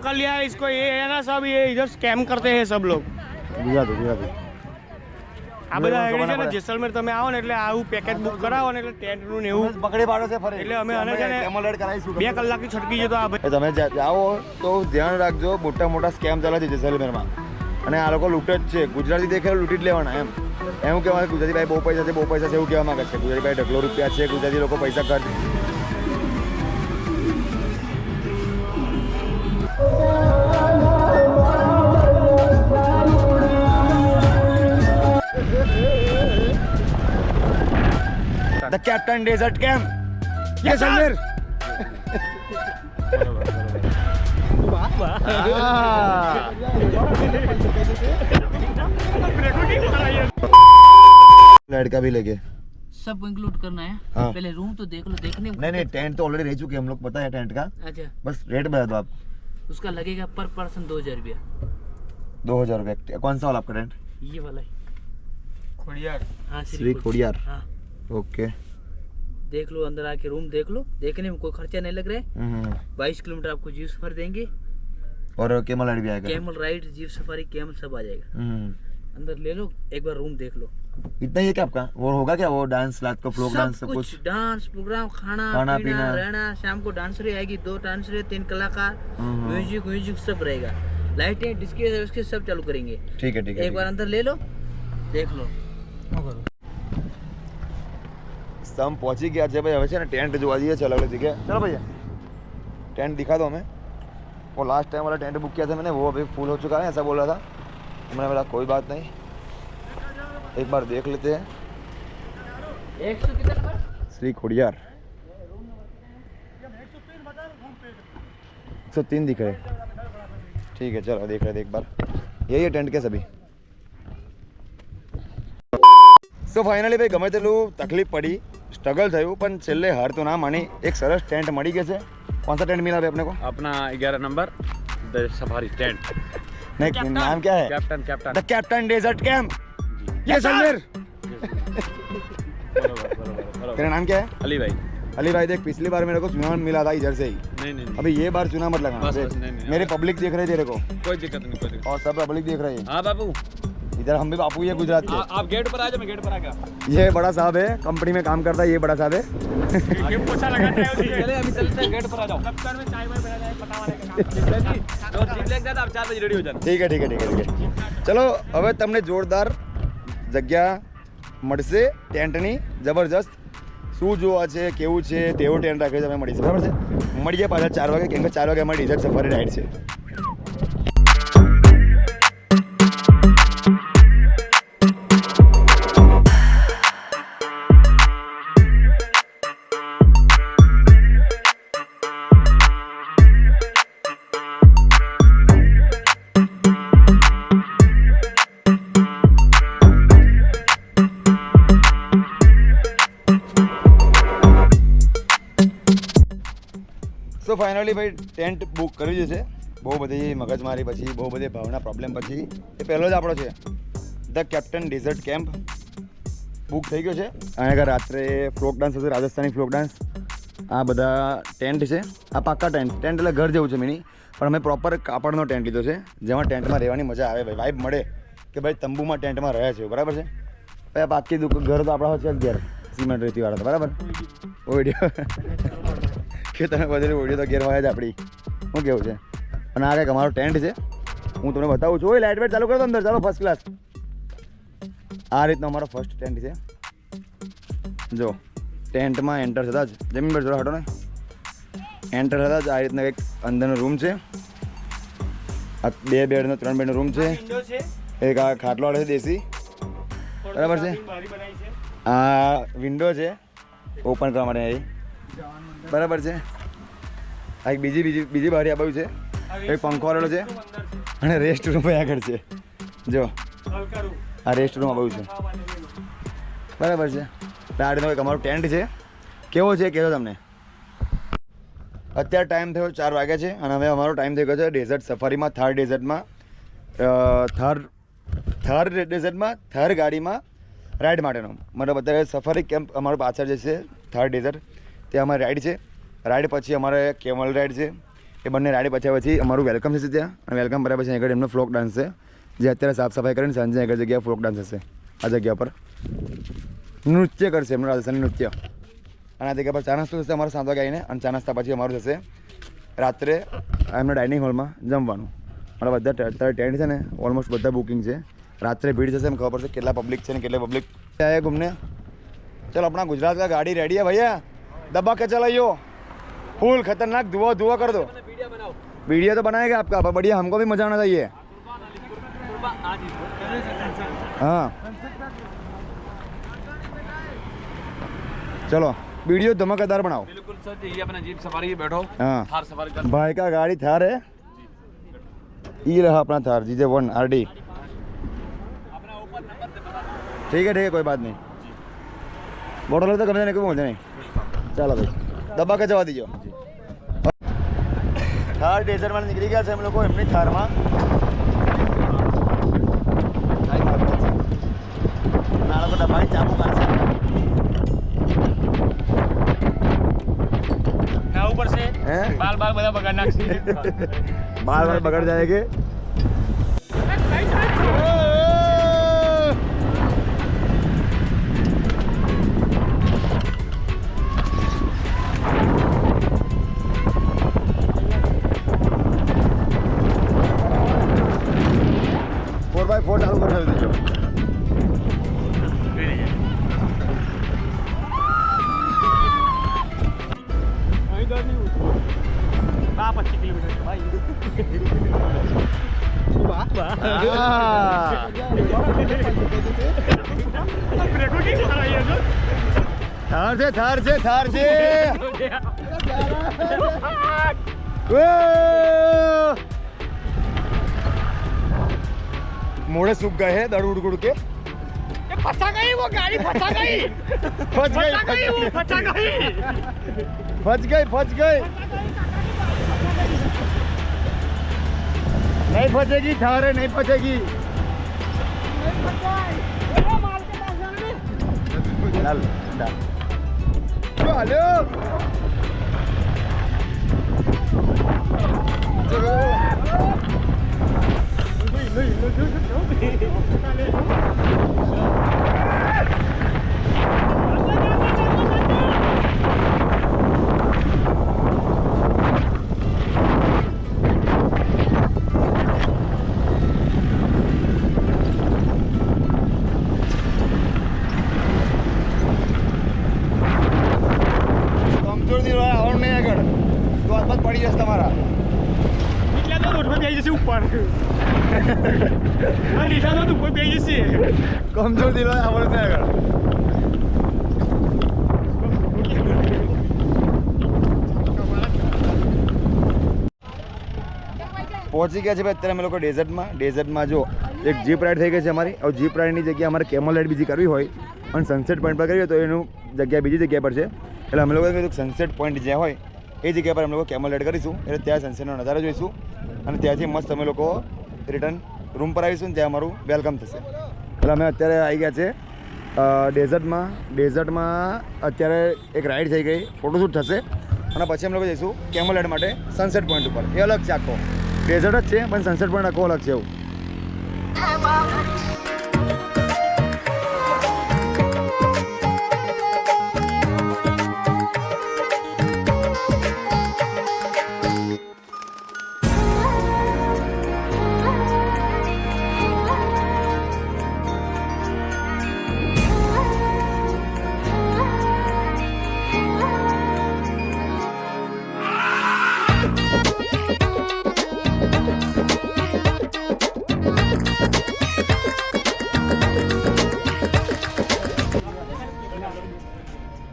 पकड़ लिया है इसको, ये है ना सब, ये इधर स्कैम करते हैं सब लोग। ગુજરાતી ગુજરાતી આ બધા આગળ છે ને જેસલમેર તમે આવો ને એટલે આવું પેકેજ બુક કરાવો ને એટલે ટેન્ટનું ને એવું પકડી પાડો છે ફરી એટલે અમે આને છે ને કેમલ રાઈડ કરાવીશું 2 કલાકની છટકી જતો આ ભાઈ। તમે જાઓ તો ધ્યાન રાખજો, મોટા મોટા સ્કેમ ચાલે છે જેસલમેરમાં અને આ લોકો લૂંટ જ છે। ગુજરાતી દેખે લૂંટી જ લેવાના એમ કહેવાય ગુજરાતી ભાઈ બહુ પૈસા છે, બહુ પૈસા છે એવું કહેવા માંગે છે। ગુજરાતી ભાઈ ઢગલો રૂપિયા છે, ગુજરાતી લોકો પૈસા ખર્ચ The Captain Desert Camp. Yes, sir. लड़का भी लेके सब इंक्लूड करना है। हाँ। पहले रूम तो देख लो, देखने में नहीं टेंट तो ऑलरेडी रह चुके हम लोग, पता है टेंट का। अच्छा, बस रेट बता दो आप। उसका लगेगा पर पर्सन 2000 रुपया। 2000 रुपये। कौन सा वाला आपका टेंट? ये वाला है ખોડિયાર। हाँ, श्री खोडियार। हाँ, ओके। देख लो अंदर आके रूम देख लो, देखने में कोई खर्चा नहीं लग रहा है। 22 किलोमीटर आपको जीप सफर देंगे और केमल राइड भी आएगा। Camel ride, jeep safari, camel सब आ जाएगा। अंदर ले लो, एक बार रूम देख लो। इतना ही है क्या आपका? वो होगा क्या वो डांस रात को फ्लोक डांस सब कुछ? डांस प्रोग्राम, खाना पीना रहना, शाम को डांसरी आएगी, 2 डांसरी, 3 कलाकार, म्यूजिक सब रहेगा। लाइटें डिस्के उसके सब चालू करेंगे। ठीक है एक बार अंदर ले लो, देख लो। हम पहुंची गया है भाई, હવે છે ને ટેન્ટ જોવા જઈએ છે अलग-अलग जगह। चलो भैया टेंट दिखा दो हमें। वो लास्ट टाइम वाला टेंट बुक किया था मैंने, वो अभी फुल हो चुका है ऐसा बोल रहा था। मैंने बोला कोई बात नहीं, एक बार देख लेते हैं। 100 कितना नंबर? श्री खोडियार 103 दिख रहे। ठीक है चलो देख रहे थे एक बार। यही है टेंट के सभी। सो फाइनली भाई गमे तेलू तकलीफ पड़ी, स्ट्रगल थयु, पण छेल्ले हार तो ना मानी। एक सरस टेंट मળી गए છે। कौन सा टेंट मिला भाई अपने को? अपना 11 नंबर द सफारी टेंट। नहीं नाम क्या है? Captain the captain desert camp. Yes sir. तेरा नाम क्या है? अली भाई। अली भाई देख, पिछली बार मेरे को चुनाव मिला था इधर से ही। नहीं अभी ये बार चुनाव मत लगाना। बस, देख, नहीं, मेरी पब्लिक देख रही है तेरे को, कोई दिक्कत नहीं, कोई दिक्कत। और सब पब्लिक देख रही है। हाँ बाबू, इधर हम भी बापू ही है गुजरात के। आप गेट पर आ जाओ, मैं गेट पर आ गया। ये बड़ा साहब है, कंपनी में काम करता है, ये बड़ा साहब है। आगे पोछा लगाते हैं उसी चले अभी चलते हैं, गेट पर आ जाओ। दफ्तर में चाय वाय बना जाए, पता वाले का काम। और जीप लेके आप 4 बजे रेडी हो जाना। ठीक है ठीक है ठीक है ठीक है। चलो હવે તમને જોરદાર જગ્યા મળશે ટેન્ટની, જબરજસ્ત। શું જોવા છે, કેવું છે, તેવો ટેન્ટ રાખે છે, તમે મળીશ બરાબર છે। મળીએ પાછા 4 વાગે, કેમ કે 4 વાગે અમારી ડિઝર્ટ સફારી રાઈડ છે। તો ફાઇનલી ભાઈ ટેન્ટ બુક કરી દીધું છે। બહુ બધી મગજમારી પછી, બહુ બધી ભાવના પ્રોબ્લેમ પછી એ પહેલો જ આપણો છે the captain desert camp book થઈ ગયો છે। અહીંયા આગળ રાત્રે ફ્લોક ડાન્સ હશે, રાજસ્થાની ફ્લોક ડાન્સ। આ બધા ટેન્ટ છે, આ પાક્કા ટેન્ટ એટલે ઘર જેવું છે મિની, પણ અમે પ્રોપર કાપડનો ટેન્ટ લીધો છે, જેમાં ટેન્ટમાં રહેવાની મજા આવે ભાઈ, વાઇબ મળે કે ભાઈ તંબુમાં ટેન્ટમાં રહે છે, બરાબર છે ભાઈ। બાકી ઘર તો આપણા છે જ ઘેર, સિમેન્ટ રેતીવાળા તો બરાબર। ઓડિયો કે તમે બધેલી ઓડિયો તો ઘેર હોય જ આપણી, શું કેવું છે। અને આ કંઈક અમારો ટેન્ટ છે, હું તમને બતાવું છું। ઓય લાઇટ વેટ ચાલુ કરો તો અંદર, ચાલો ફર્સ્ટ ક્લાસ। આ રીતનો અમારો ફર્સ્ટ ટેન્ટ છે। જો ટેન્ટમાં એન્ટર થતા જ જમીન પર જોડો હટો ને, એન્ટર થતા જ આ રીતના એક અંદરનો રૂમ છે। આ 2 બેડનો 3 બેડનો રૂમ છે। એક આ ખાટલો છે દેશી, બરાબર છે। આ વિન્ડો છે ઓપન કરવા માટે, બરાબર છે। આ એક બીજી બારી આ બાજુ છે, એક પંખો વાળો છે, અને રેસ્ટ રૂમ આગળ છે। જો આ રેસ્ટ રૂમ આ બાજુ છે, બરાબર છે। આ રીતનો એક અમારો ટેન્ટ છે। કેવો છે કહેજો તમને। અત્યારે ટાઈમ થયો 4 વાગ્યા છે, અને હવે અમારો ટાઈમ થઈ ગયો છે ડેઝર્ટ સફારીમાં, થાર ડેઝર્ટમાં, થાર ડેઝર્ટમાં, થાર ગાડીમાં રાઈડ માટેનો। મતલબ અત્યારે સફારી કેમ્પ અમારો પાછળ જે છે થાર ડેઝર્ટ, તે અમારી રાઈડ છે। રાઈડ પછી અમારે કેમલ રાઈડ છે, એ બંને રાઈડ પછ્યા પછી અમારું વેલકમ થશે ત્યાં અને વેલકમ કર્યા પછી આગળ એમનો ફ્લોક ડાન્સ છે જે અત્યારે સાફ સફાઈ કરીને સાંજે આગળ જગ્યાએ ફ્લોક ડાન્સ હશે આ જગ્યા પર નૃત્ય કરશે એમનું રાજસ્થાની નૃત્ય અને આ જગ્યા પર ચા નાસ્તો થશે અમારા 7 વાગે આવીને અને ચા નાસ્તા પછી અમારું થશે રાત્રે એમના ડાઇનિંગ હોલમાં જમવાનું મારા બધા અત્યારે ટેન્ટ છે ને ઓલમોસ્ટ બધા બુકિંગ છે રાત્રે ભીડ થશે એમ ખબર પડશે કેટલા પબ્લિક છે ને કેટલા પબ્લિક આए घूमने चलो अपना गुजरात का गाड़ी रेडी है भैया दबा के चलाइयो फुल खतरनाक धुआं कर दो वीडियो तो बनाएगा आपका पर बढ़िया हमको भी मजा आना चाहिए हाँ चलो वीडियो धमाकेदार बनाओ बिल्कुल सर ये अपना जीप सफारी बैठो हाँ थार सफारी कर भाई का गाड़ी थार है ये रहा अपना थार GJ1 RD ठीक है कोई बात नहीं बोर्ड लगता कम जाने को बोलते नहीं चलो भाई दबा के जवा दीजिए थार डेजर्ट में निकली गया हम लोग को एमनी थार में को दबाई चाकू काट ના ઉપર છે બાલ બધા બગાડ નાખશે बाल बगड़ जाएंगे फोर चालू कर दीजिए આ 25 કિલોમીટર છે ભાઈ બ્રેકો કે કરાઈ છે थार से मोड़े सूख गए हैं दड़ उड़ गुड़ के फंसा गई वो गाड़ी फंसा गई फंस गई नहीं फंसेगी थार है नहीं फंसेगी डाल हेलो પડી જશે તમારા નીચલા તો રોડ પર બેસી જશે ઉપર આ નીચલા તો ઉપર બેસી જશે કમજોર દિલ આવડે નહીં આગળ પહોંચી ગયા છે ભાઈ અત્યારે અમે લોકો ડેઝર્ટમાં જો એક જીપ રાઈડ થઈ ગઈ છે અમારી હવે જીપ રાઈડની જગ્યાએ અમારે કેમલ રાઈડ બીજી કરવી હોય અને સનસેટ પોઈન્ટ પર કરવી હોય તો એનું જગ્યા બીજી જગ્યા પર છે એટલે અમે લોકોએ કીધું સનસેટ પોઈન્ટ જ્યાં હોય એ જગ્યા પર અમે લોકો કેમલ રાઈડ કરીશું એટલે ત્યાં સનસેટનો નજારો જોઈશું અને ત્યાંથી મસ્ત અમે લોકો રિટર્ન રૂમ પર આવીશું ને ત્યાં અમારું વેલકમ થશે એટલે અમે અત્યારે આવી ગયા છે ડેઝર્ટમાં અત્યારે એક રાઈડ થઈ ગઈ ફોટોશૂટ થશે અને પછી અમે લોકો જઈશું કેમલ રાઈડ માટે સનસેટ પોઈન્ટ ઉપર એ અલગ છે આખો ડેઝર્ટ જ છે પણ સનસેટ પોઈન્ટ આખો અલગ છે એવું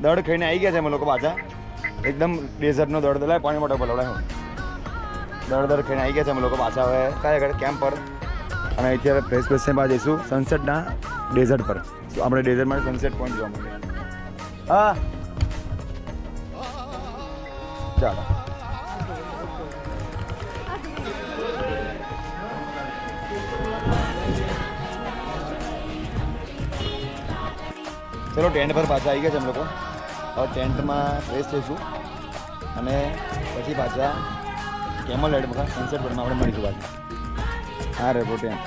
દડ ખાઈને આવી ગયા છે અમે લોકો પાછા એકદમ ડેઝર્ટનો દડ લાય પાણી માટે બોલાવડાય દડ ખાઈને આવી ગયા છે અમે લોકો પાછા હવે કયા આગળ કેમ્પ પર અને અત્યારે ફ્રેશ ફ્રેશ બાદ જઈશું સનસેટના ડેઝર્ટ પર આપણે ડેઝર્ટમાં સનસેટ પોઈન્ટ જોવા મળે હા ચાલો ચલો ટેન્ટ પર પાછા આવી ગયા છે અમે લોકો હવે ટેન્ટમાં ફ્રેશ થઈશું અને પછી પાછા કેમલ રાઈડ બકા સનસેટ બરમાં આપણે મળીશું પાછું. હા રે protein.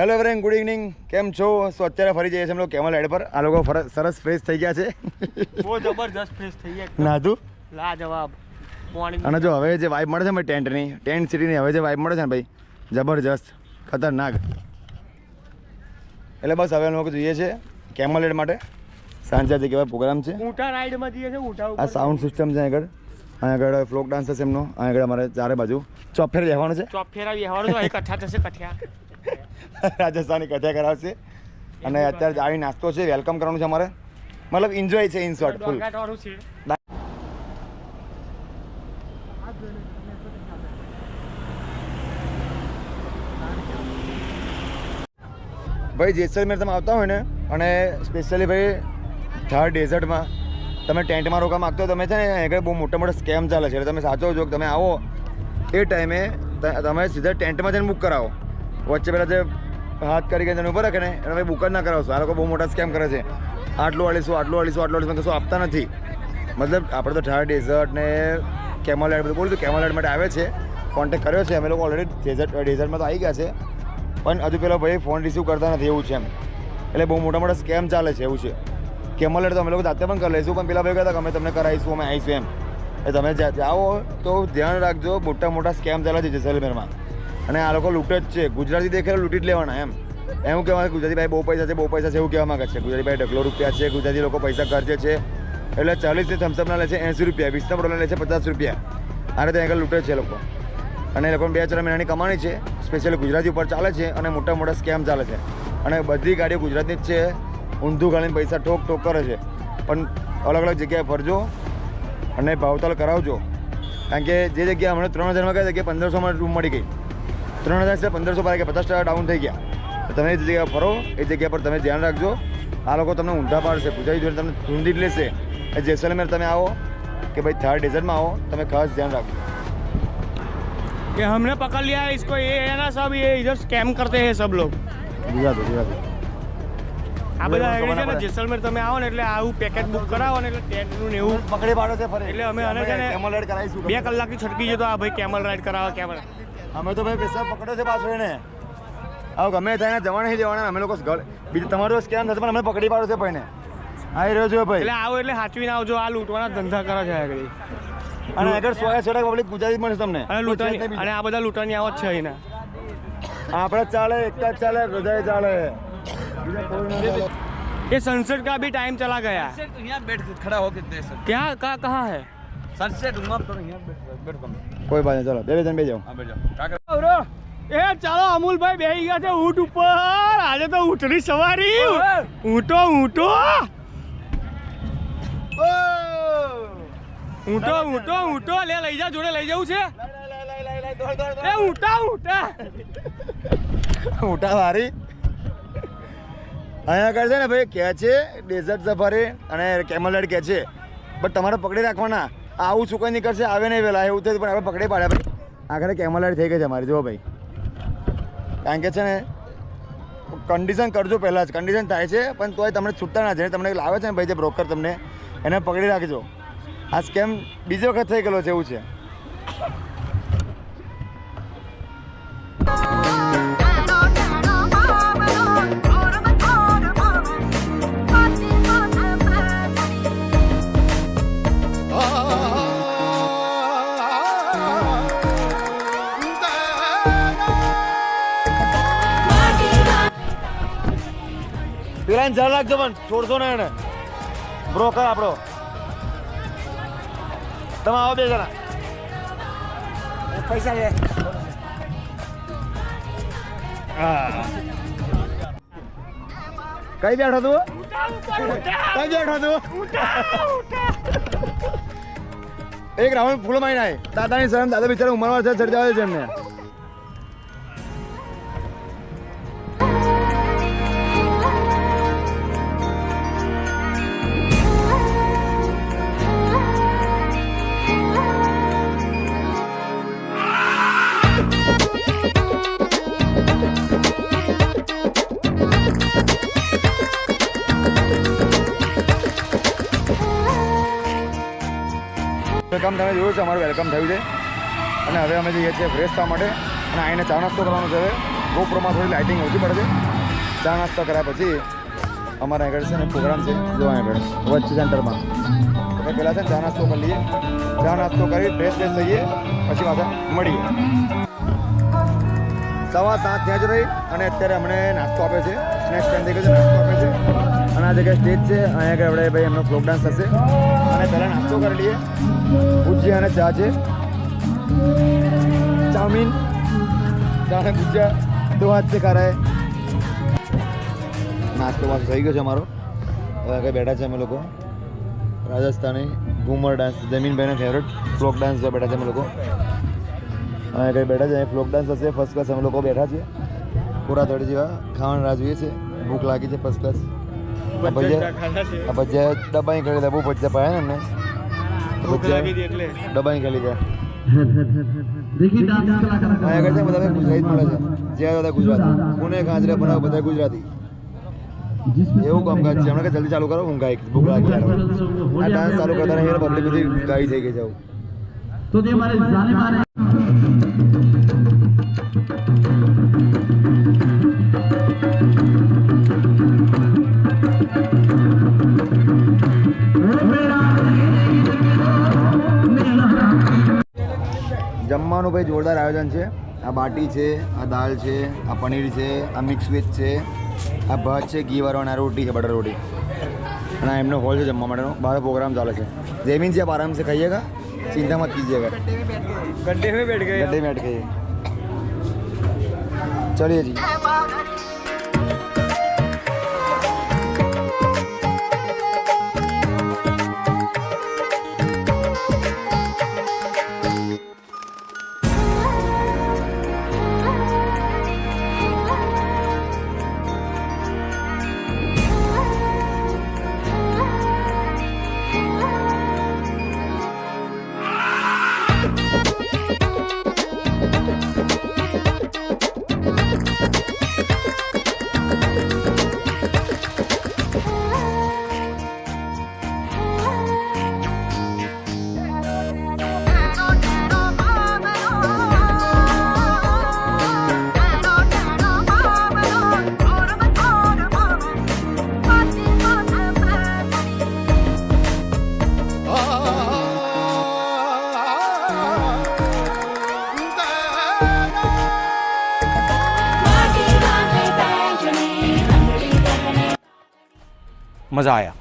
Hello friend, good evening. કેમ છો? સો અત્યારે ફરી જઈએ છીએ અમે લોકો કેમલ રાઈડ પર. આ લોકો સરસ ફ્રેશ થઈ ગયા છે. બહુ જબરજસ્ત ફ્રેશ થઈ ગયા. નાધું લાજવાબ મોર્નિંગ. અને જો હવે જે વાઇબ મળે છે ભાઈ ટેન્ટ સિટીની હવે જે વાઇબ મળે છે ને ભાઈ જબરજસ્ત ખતરનાક. એટલે બસ હવે અમે લોકો જોઈએ છે કેમલ રાઈડ માટે. સાંજે કેવા પ્રોગ્રામ છે. ઊંટા રાઈડમાં જઈએ છે. ઊંટા આ સાઉન્ડ સિસ્ટમ છે આગળ. અહીંયા આગળ ફ્લોક ડાન્સ છે એમનો. અહીંયા આગળ અમારે ચારે બાજુ ચોફેર રહેવાનું છે. ચોફેરા બેહવાનું છે. કથા થશે કથિયા. રાજસ્થાની કથા કરાવશે. અને અત્યારે આવી નાસ્તો છે. વેલકમ કરવાનું છે અમારે. મતલબ એન્જોય છે ઇન શોર્ટ ફૂલ. ભાઈ જેસલમેર તમે આવતા હોય ને અને સ્પેશિયલી ભાઈ થાર ડેઝર્ટમાં તમે ટેન્ટમાં રોકા માગતો તમે છે ને આગળ બહુ મોટા મોટા સ્કેમ ચાલે છે. એટલે તમે સાચો જો તમે આવો એ ટાઈમે તમે સીધા ટેન્ટમાં જઈને બુક કરાવો. વચ્ચે પહેલાં જે હાથ કરી તેને ઉપર રાખે ને એને ભાઈ બુક જ ના કરાવશો. આ લોકો બહુ મોટા સ્કેમ કરે છે. આટલું વાળીશું કશું આપતા નથી. મતલબ આપણે તો થાર ડેઝર્ટ ને કેમલ રાઈડ બધું બોલું કેમલ રાઈડ માટે આવે છે. કોન્ટેક્ટ કર્યો છે અમે લોકો ઓલરેડી ડેઝર્ટમાં તો આવી ગયા છે. પણ હજુ પેલો ભાઈ ફોન રિસીવ કરતા નથી એવું છે એમ. એટલે બહુ મોટા સ્કેમ ચાલે છે એવું છે. કેમલ રાઈડ તો અમે લોકો જાતે પણ કરી લઈશું પણ પેલા ભાઈ કહેતા કે અમે તમને કરાવીશું અમે આવીશું એમ. એટલે તમે જાઓ તો ધ્યાન રાખજો. મોટા સ્કેમ ચાલે છે જેસલમેરમાં. અને આ લોકો લૂંટે જ છે. ગુજરાતી દેખે લૂંટી જ લેવાના એમ એવું કહેવાય. ગુજરાતી ભાઈ બહુ પૈસા છે એવું કહેવા માંગે છે. ગુજરાતી ભાઈ ઢગલો રૂપિયા છે. ગુજરાતી લોકો પૈસા ખર્ચે છે. એટલે 40 થમ્સઅપના લે છે 80 રૂપિયા, 20ના બોટલ લે છે 50 રૂપિયા. આ રીતે આગળ લૂંટે છે લોકો. અને એ લોકોને 2-4 મહિનાની કમાણી છે. સ્પેશિયલી ગુજરાતી ઉપર ચાલે છે અને મોટા સ્કેમ ચાલે છે. અને બધી ગાડીઓ ગુજરાતની જ છે. ઊંધું ગાડીને પૈસા ઠોક કરે છે. પણ અલગ જગ્યાએ ફરજો અને ભાવતાલ કરાવજો. કારણ કે જે જગ્યા હમણાં 3000માં ગયા જગ્યાએ 1500માં રૂમ મળી ગઈ. 3000 છે 1500 પર 50% ડાઉન થઈ ગયા. તમે જે જગ્યા ફરો એ જગ્યા પર તમે ધ્યાન રાખજો. આ લોકો તમને ઊંધા પાડશે. ગુજરાતી જોડે તમને ઢૂંઢી જ લેશે. એ જેસલમેર તમે આવો કે ભાઈ થાર ડેઝર્ટમાં આવો તમે ખાસ ધ્યાન રાખજો. कि हमने पकड़ लिया है इसको. ये है ना सब ये इधर स्कैम करते हैं सब लोग. આ બધા આગળ છે ને જેસલમેર તમે આવો ને એટલે આવું પેકેજ બુક કરાવો ને એટલે ટેન્ટનું ને એવું પકડી પાડો છે ફરે. એટલે અમે આને છે ને કેમલ રાઈડ કરાવીશું. 2 કલાકથી છટકી જતો આ ભાઈ કેમલ રાઈડ કરાવો કેમલ. અમે તો ભાઈ પૈસા પકડ્યો છે પાછો એને. આવું ગમે થાય ને જવા નહીં દેવાના. અમે લોકો બીજું તમારો સ્કેમ થશે પણ અમે પકડી પાડો છે ભાઈને. આવી રહ્યો છે ભાઈ. એટલે આવો એટલે સાચવીને આવજો. આ લૂંટવાના ધંધા કરે છે આગળ. અને આગળ 100% પબ્લિક ગુજરાતી મળશે તમને. અને લૂંટવાની અને આ બધા લૂંટવાની આવો જ છે અહીંના. આપણે ચાલે એક જ ચાલે રજાએ ચાલે. ये सनसेट का भी टाइम चला गया. सनसेट तो यहाँ बैठ खड़ा होके देख सकते क्या कहाँ है सनसेट हुआ तो यहाँ बैठ कम કોઈ બાત નહીં. ચલો બે જણ બે જાઓ. हाँ बैठ जाओ એ ચાલો અમૂલભાઈ બેહી ગયા છે ઊંટ ઉપર. આજે તો ઊંટની સવારી. ઊંટો ઊંટો લે લઈ જા. જોડે લઈ જવું છે. એ ઊંટા વારી અહીંયા આગળ છે ને ભાઈ કહે છે ડેઝર્ટ સફારી અને કેમલ રાઈડ કહે છે. બટ તમારે પકડી રાખવાના. આવું શું કંઈ નીકળશે આવે નહીં પહેલાં એવું થયું પણ આપણે પકડી પાડ્યા ભાઈ. આગળ કેમલ રાઈડ થઈ ગઈ છે અમારી. જુઓ ભાઈ કારણ કે છે ને કન્ડિશન કરજો પહેલાં જ. કન્ડિશન થાય છે પણ તોય તમને છૂટતા ના છે. તમને લાવે છે ને ભાઈ જે બ્રોકર તમને એને પકડી રાખજો. આ સ્કેમ બીજી વખત થઈ ગયેલો છે એવું છે. પેલા જળ રાખજો પણ છોડશો ને એને. બ્રોકર આપણો. તમે આવો 2 જણા. પૈસા લે. હા કઈ બેઠો તું? એક રાઉન્ડ ફૂલ મારી નાય. દાદાની શરમ. દાદા બિચારા ઉંમરમાં છે ચડી જાય છે એમને. વેલકમ તમે જોયું છે, અમારું વેલકમ થયું છે અને હવે અમે જઈએ છીએ ફ્રેશ થવા માટે અને આવીને ચા નાસ્તો કરવાનો છે. હવે ગોપ્રોમાં થોડી લાઇટિંગ ઓછી પડે છે. ચા નાસ્તો કર્યા પછી અમારા આગળ છે ને પ્રોગ્રામ છે, જોવા આગળ વચ્ચે સેન્ટરમાં. તો પહેલાં છે ને ચા નાસ્તો કરી લઈએ. ચા નાસ્તો કરી ફ્રેશ થઈએ પછી પાછા મળીએ. 7:15 ત્યાં જ રહી અને અત્યારે અમને નાસ્તો આપે છે. સ્નેક્સ ટાઈમ થઈ ગયો છે, નાસ્તો આપે છે અને આ જગ્યાએ સ્ટેજ છે. અહીંયા આગળ આપણે ભાઈ એમનો ફ્લોક ડાન્સ થશે અને પહેલાં નાસ્તો કરી લઈએ. ભુજિયા અને ચા છે, ચાઉમીન ચા અને ભુજિયા દો હાથ से खा रहा है. નાસ્તો વાસ્તો થઈ ગયો છે અમારો. હવે આગળ બેઠા છે અમે લોકો. રાજસ્થાની ઘૂમર ડાન્સ, જમીનભાઈનો ફેવરેટ ફ્લોક ડાન્સ જોવા બેઠા છે અમે લોકો. અહીંયા કંઈ બેઠા છે, અહીં ફ્લોક ડાન્સ હશે. ફર્સ્ટ ક્લાસ અમે લોકો બેઠા છીએ, પૂરા થોડી જેવા ખાવાની રાહ જોઈએ છે. ભૂખ લાગી છે ફર્સ્ટ ક્લાસ. આ ભજીયા ડબ્બાઈ કરી લીધા, બહુ ભજીયા પાયા ને એમને, ડબ્બાઈ કરી લીધા. અહીંયા આગળ છે બધા ગુજરાતી મળે છે, જ્યાં બધા ગુજરાતી. પુણે ખાંજરે બનાવ બધા ગુજરાતી. એવું કામકાજ છે. હમણાં કે જલ્દી ચાલુ કરો, ઊંઘાઈ ભૂખ લાગી. આ ડાન્સ ચાલુ કરતા નહીં, પબ્લિક બધી ગાડી થઈ ગઈ છે. આવું તો તે મારે જાને મારે જમવાનું ભાઈ જોરદાર આયોજન છે. આ બાટી છે, આ દાળ છે, આ પનીર છે, આ મિક્સ વેજ છે, આ ભાત છે ઘીવાળો અને આ રોટી છે બટર રોટી. અને આ એમનો હોલ છે જમવા માટેનો. બહાર પ્રોગ્રામ ચાલે છે. जमीन से आप आराम से खाइएगा, चिंता मत कीजिएगा. गड्ढे में बैठ गए. गड्ढे में बैठ गए. चलिए जी. मज़ा आया.